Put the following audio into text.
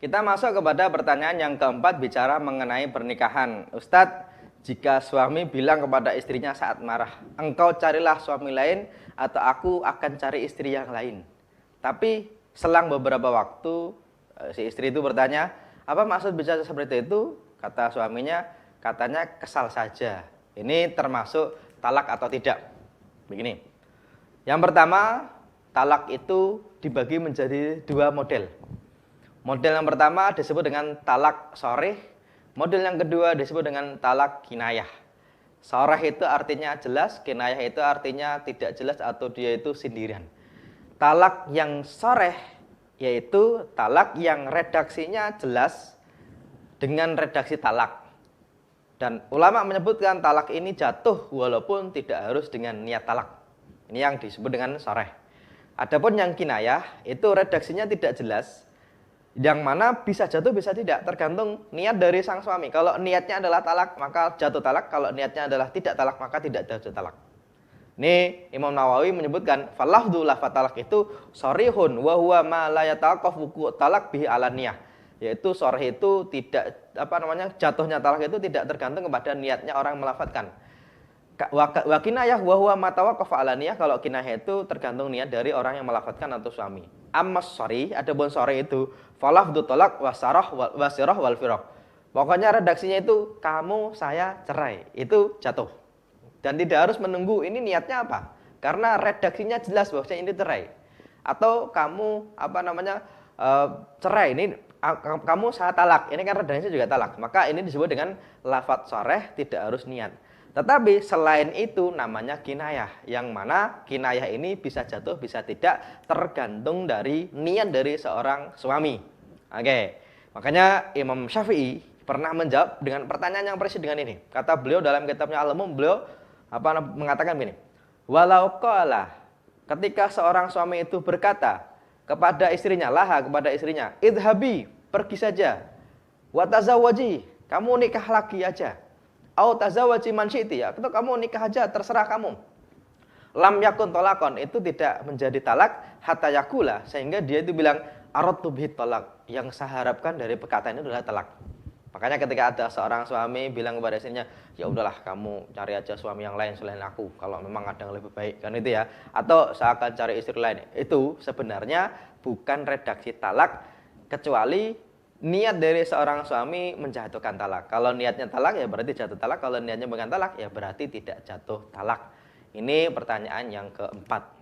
Kita masuk kepada pertanyaan yang keempat, bicara mengenai pernikahan. Ustadz, jika suami bilang kepada istrinya saat marah, engkau carilah suami lain atau aku akan cari istri yang lain. Tapi selang beberapa waktu, si istri itu bertanya, apa maksud bicara seperti itu? Kata suaminya, katanya kesal saja. Ini termasuk talak atau tidak? Begini. Yang pertama, talak itu dibagi menjadi dua model. Model yang pertama disebut dengan talak sharih, model yang kedua disebut dengan talak kinayah. Sharih itu artinya jelas, kinayah itu artinya tidak jelas atau dia itu sindiran. Talak yang sharih yaitu talak yang redaksinya jelas dengan redaksi talak. Dan ulama menyebutkan talak ini jatuh walaupun tidak harus dengan niat talak. Ini yang disebut dengan sharih. Adapun yang kinayah itu redaksinya tidak jelas, yang mana bisa jatuh bisa tidak, tergantung niat dari sang suami. Kalau niatnya adalah talak maka jatuh talak, kalau niatnya adalah tidak talak maka tidak jatuh talak. Ini Imam Nawawi menyebutkan falafdhu lafaz talak itu sharihun wa huwa ma la yatawaqqaf wuqu' talak bihi ala niyah. Yaitu sharih itu tidak jatuhnya talak itu tidak tergantung kepada niatnya orang melafadzkan. Wa kinayah wa huwa ma tawaqqafa ala niyah, kalau kinayah itu tergantung niat dari orang yang melafadzkan atau suami. Amma sharih, adapun sharih itu falafdhu talak wa sirah wal firaq. Pokoknya redaksinya itu kamu saya cerai, itu jatuh. Dan tidak harus menunggu ini niatnya apa? Karena redaksinya jelas bahwasanya ini cerai. Atau kamu cerai, ini kamu saya talak. Ini kan redaksinya juga talak. Maka ini disebut dengan lafadz sharih, tidak harus niat. Tetapi selain itu namanya kinayah, yang mana kinayah ini bisa jatuh bisa tidak tergantung dari niat dari seorang suami. Oke. Makanya Imam Syafi'i pernah menjawab dengan pertanyaan yang persis dengan ini. Kata beliau dalam kitabnya Al-Umum, beliau mengatakan begini. Walau qala, ketika seorang suami itu berkata kepada istrinya, kepada istrinya, idhabi, pergi saja. Wa tazawwaji, kamu nikah lagi aja. Au tazawwaji man syi'ti, atau kamu nikah aja terserah kamu. Lam yakun talaqon, itu tidak menjadi talak hatta yakula, sehingga dia itu bilang aradtu bihi talak, yang saya harapkan dari perkataan itu adalah talak. Makanya ketika ada seorang suami bilang kepada istrinya, ya udahlah kamu cari aja suami yang lain selain aku kalau memang ada yang lebih baik, kan itu ya. Atau saya akan cari istri lain. Itu sebenarnya bukan redaksi talak, kecuali niat dari seorang suami menjatuhkan talak. Kalau niatnya talak ya berarti jatuh talak, kalau niatnya bukan talak ya berarti tidak jatuh talak. Ini pertanyaan yang keempat.